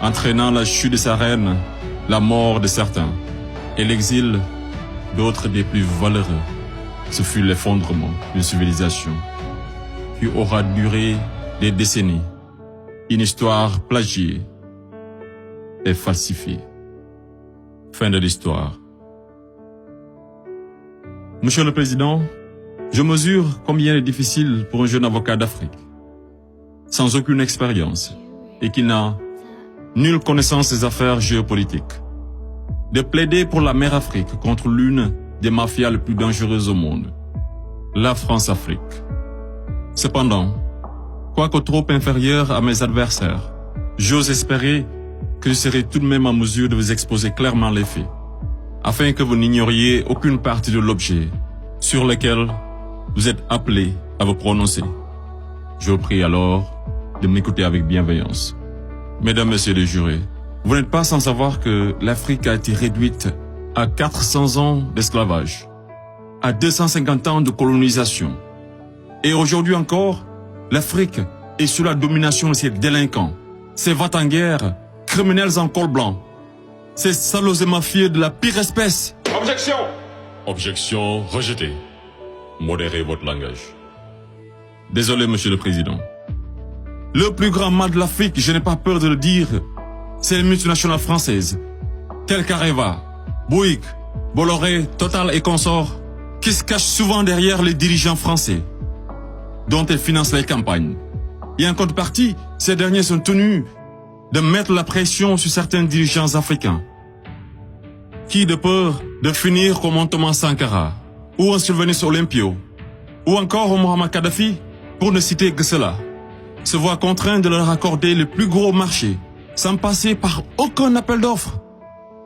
entraînant la chute de sa reine, la mort de certains, et l'exil d'autres des plus valeureux. Ce fut l'effondrement d'une civilisation qui aura duré des décennies, une histoire plagiée et falsifiée. Fin de l'histoire. Monsieur le Président, je mesure combien il est difficile pour un jeune avocat d'Afrique, sans aucune expérience et qui n'a nulle connaissance des affaires géopolitiques, de plaider pour la mère Afrique contre l'une des mafias les plus dangereuses au monde, la France-Afrique. Cependant, quoique trop inférieur à mes adversaires, j'ose espérer que je serai tout de même en mesure de vous exposer clairement les faits, afin que vous n'ignoriez aucune partie de l'objet sur lequel vous êtes appelés à vous prononcer. Je vous prie alors de m'écouter avec bienveillance. Mesdames, Messieurs les jurés, vous n'êtes pas sans savoir que l'Afrique a été réduite à 400 ans d'esclavage, à 250 ans de colonisation. Et aujourd'hui encore, l'Afrique est sous la domination de ces délinquants, ces va-t-en-guerre, criminels en col blanc, ces salauds et mafieux de la pire espèce. Objection! Objection rejetée. Modérez votre langage. Désolé, Monsieur le Président. Le plus grand mal de l'Afrique, je n'ai pas peur de le dire, c'est les multinationales françaises, telles qu'Areva, Bouygues, Bolloré, Total et consorts, qui se cachent souvent derrière les dirigeants français, dont elles financent les campagnes. Et en contrepartie, ces derniers sont tenus de mettre la pression sur certains dirigeants africains, qui, de peur de finir comme un Thomas Sankara, ou un Sylvanus Olympio, ou encore un Muammar Kadhafi, pour ne citer que cela, se voient contraints de leur accorder le plus gros marché, sans passer par aucun appel d'offres,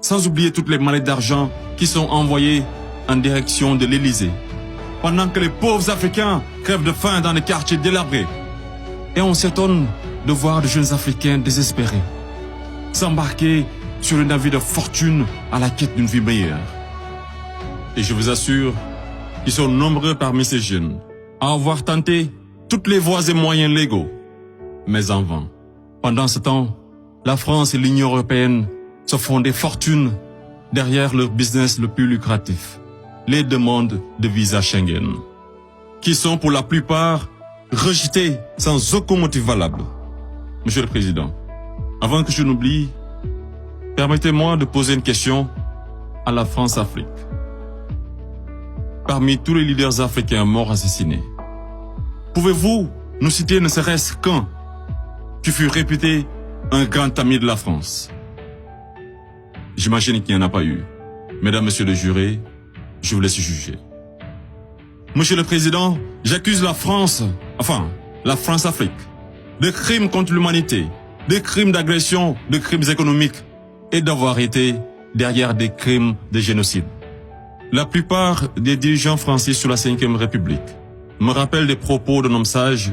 sans oublier toutes les mallettes d'argent qui sont envoyées en direction de l'Élysée, pendant que les pauvres Africains crèvent de faim dans les quartiers délabrés. Et on s'étonne de voir de jeunes Africains désespérés s'embarquer sur le navire de fortune à la quête d'une vie meilleure. Et je vous assure qu'ils sont nombreux parmi ces jeunes à avoir tenté toutes les voies et moyens légaux, mais en vain. Pendant ce temps, la France et l'Union européenne se font des fortunes derrière leur business le plus lucratif, les demandes de visa Schengen, qui sont pour la plupart rejetées sans aucun motif valable. Monsieur le Président, avant que je n'oublie, permettez-moi de poser une question à la France-Afrique. Parmi tous les leaders africains morts assassinés, pouvez-vous nous citer ne serait-ce qu'un qui fut réputé un grand ami de la France? J'imagine qu'il n'y en a pas eu. Mesdames, Messieurs les jurés, je vous laisse juger. Monsieur le Président, j'accuse la France-Afrique, de crimes contre l'humanité, de crimes d'agression, de crimes économiques et d'avoir été derrière des crimes de génocide. La plupart des dirigeants français sous la Ve République me rappellent des propos d'un homme sage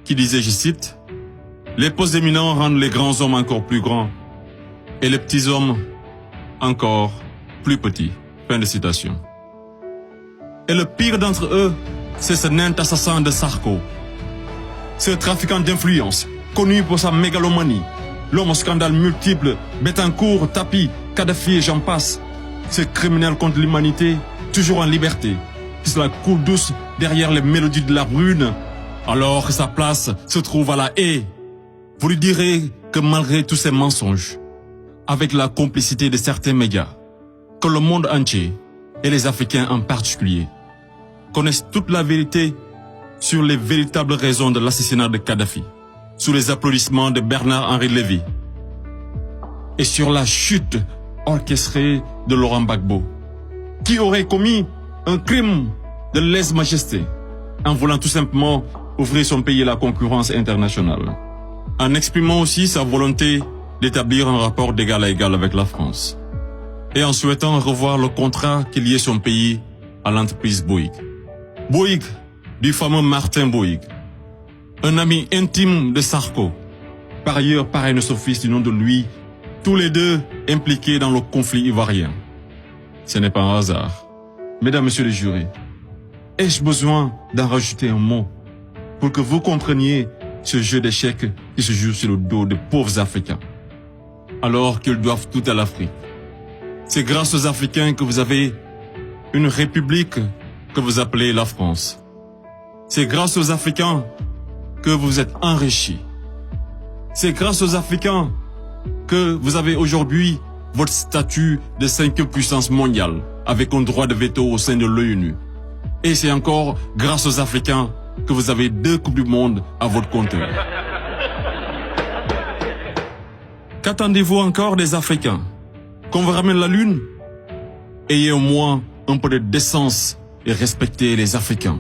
qui disait, je cite, « Les postes éminents rendent les grands hommes encore plus grands et les petits hommes encore plus petits. » Fin de citation. Et le pire d'entre eux, c'est ce nain assassin de Sarko, ce trafiquant d'influence, connu pour sa mégalomanie, l'homme aux scandales multiples, Bettencourt, Tapi, Kadhafi et j'en passe, ce criminel contre l'humanité, toujours en liberté, qui se la coule douce derrière les mélodies de la brune, alors que sa place se trouve à la haie. Vous lui direz que malgré tous ces mensonges, avec la complicité de certains médias, que le monde entier, et les Africains en particulier, connaissent toute la vérité sur les véritables raisons de l'assassinat de Kadhafi, sous les applaudissements de Bernard-Henri Lévy, et sur la chute orchestrée de Laurent Gbagbo, qui aurait commis un crime de lèse-majesté en voulant tout simplement ouvrir son pays à la concurrence internationale, en exprimant aussi sa volonté d'établir un rapport d'égal à égal avec la France, et en souhaitant revoir le contrat qui liait son pays à l'entreprise Bouygues. Bouygues, du fameux Martin Bouygues, un ami intime de Sarko, par ailleurs parrain de son fils du nom de Louis, tous les deux impliqués dans le conflit ivoirien. Ce n'est pas un hasard. Mesdames, Messieurs les jurés, ai-je besoin d'en rajouter un mot pour que vous compreniez ce jeu d'échecs qui se joue sur le dos de pauvres Africains? alors qu'ils doivent tout à l'Afrique. C'est grâce aux Africains que vous avez une république que vous appelez la France. C'est grâce aux Africains que vous êtes enrichis. C'est grâce aux Africains que vous avez aujourd'hui votre statut de 5e puissance mondiale avec un droit de veto au sein de l'ONU. Et c'est encore grâce aux Africains que vous avez 2 Coupes du Monde à votre compteur. Qu'attendez-vous encore des Africains? Qu'on vous ramène la Lune? Ayez au moins un peu de décence et respectez les Africains,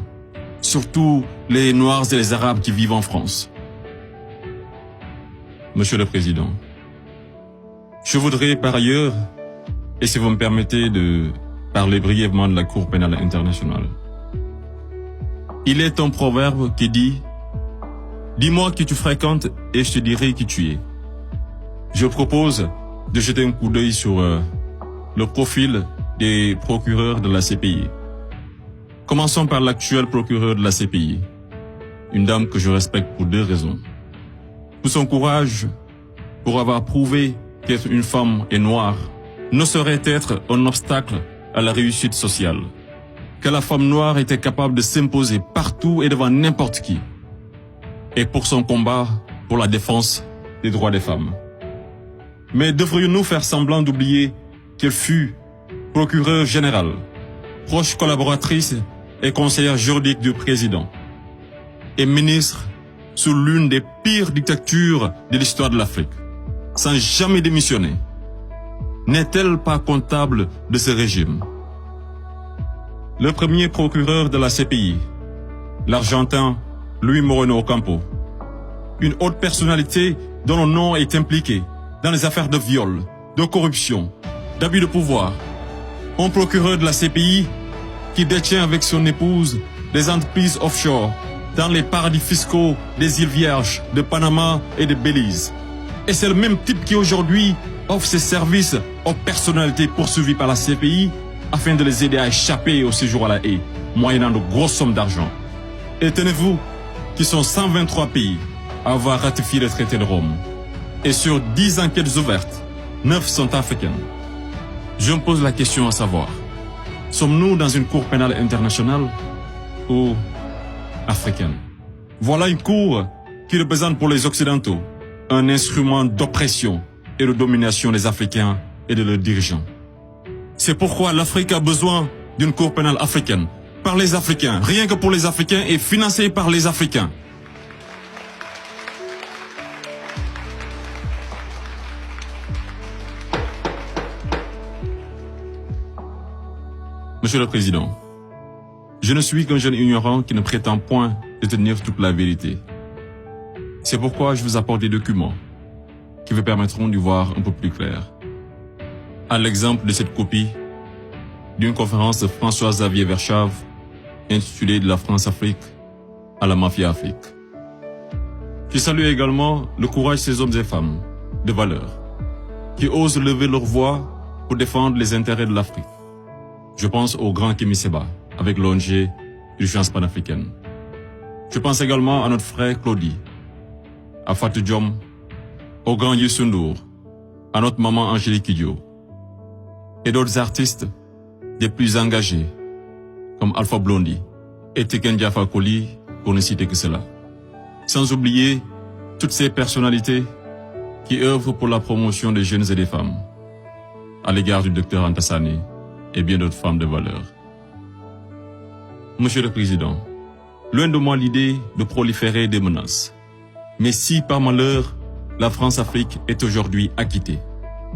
surtout les Noirs et les Arabes qui vivent en France. Monsieur le Président, je voudrais par ailleurs, et si vous me permettez de parler brièvement de la Cour pénale internationale. Il est un proverbe qui dit « Dis-moi qui tu fréquentes et je te dirai qui tu es ». Je propose de jeter un coup d'œil sur le profil des procureurs de la CPI. Commençons par l'actuel procureur de la CPI, une dame que je respecte pour 2 raisons. Pour son courage, pour avoir prouvé qu'être une femme et noire ne saurait être un obstacle à la réussite sociale, que la femme noire était capable de s'imposer partout et devant n'importe qui, et pour son combat pour la défense des droits des femmes. Mais devrions-nous faire semblant d'oublier qu'elle fut procureure générale, proche collaboratrice et conseillère juridique du président, et ministre sous l'une des pires dictatures de l'histoire de l'Afrique, sans jamais démissionner? N'est-elle pas comptable de ce régime? Le premier procureur de la CPI, l'Argentin Luis Moreno Ocampo, une haute personnalité dont le nom est impliqué dans les affaires de viol, de corruption, d'abus de pouvoir. Un procureur de la CPI qui détient avec son épouse des entreprises offshore dans les paradis fiscaux des îles Vierges, de Panama et de Belize. Et c'est le même type qui aujourd'hui offre ses services aux personnalités poursuivies par la CPI afin de les aider à échapper au séjour à la haie, moyennant de grosses sommes d'argent. Et tenez-vous, qui sont 123 pays à avoir ratifié le traité de Rome. Et sur 10 enquêtes ouvertes, 9 sont africaines. Je me pose la question à savoir, sommes-nous dans une cour pénale internationale ou africaine? Voilà une cour qui représente pour les Occidentaux un instrument d'oppression et de domination des Africains et de leurs dirigeants. C'est pourquoi l'Afrique a besoin d'une cour pénale africaine, par les Africains, rien que pour les Africains et financée par les Africains. Monsieur le Président, je ne suis qu'un jeune ignorant qui ne prétend point détenir toute la vérité. C'est pourquoi je vous apporte des documents qui vous permettront d'y voir un peu plus clair. À l'exemple de cette copie d'une conférence de François-Xavier Verschave intitulée « De la France-Afrique à la Mafia-Afrique ». Je salue également le courage de ces hommes et femmes de valeur qui osent lever leur voix pour défendre les intérêts de l'Afrique. Je pense au grand Kémy Séba avec l'ONG Urgence panafricaine. Je pense également à notre frère Claudie, à Fatou Diom, au grand Youssou N'Dour, à notre maman Angélique Kidjo, et d'autres artistes des plus engagés, comme Alpha Blondy et Tiken Jah Fakoly, pour ne citer que cela. Sans oublier toutes ces personnalités qui œuvrent pour la promotion des jeunes et des femmes, à l'égard du docteur Antassani et bien d'autres femmes de valeur. Monsieur le Président, loin de moi l'idée de proliférer des menaces. Mais si par malheur, la France-Afrique est aujourd'hui acquittée,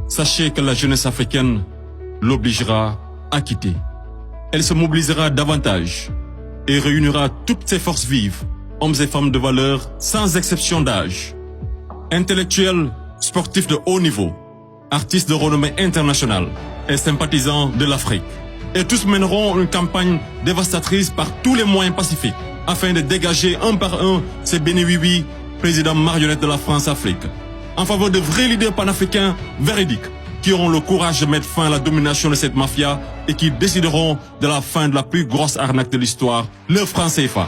sachez que la jeunesse africaine l'obligera à quitter. Elle se mobilisera davantage et réunira toutes ses forces vives, hommes et femmes de valeur, sans exception d'âge. Intellectuels, sportifs de haut niveau, artistes de renommée internationale et sympathisants de l'Afrique. Et tous mèneront une campagne dévastatrice par tous les moyens pacifiques afin de dégager un par un ces bénéwiwi, présidents marionnettes de la France-Afrique, en faveur de vrais leaders panafricains véridiques qui auront le courage de mettre fin à la domination de cette mafia et qui décideront de la fin de la plus grosse arnaque de l'histoire, le franc CFA.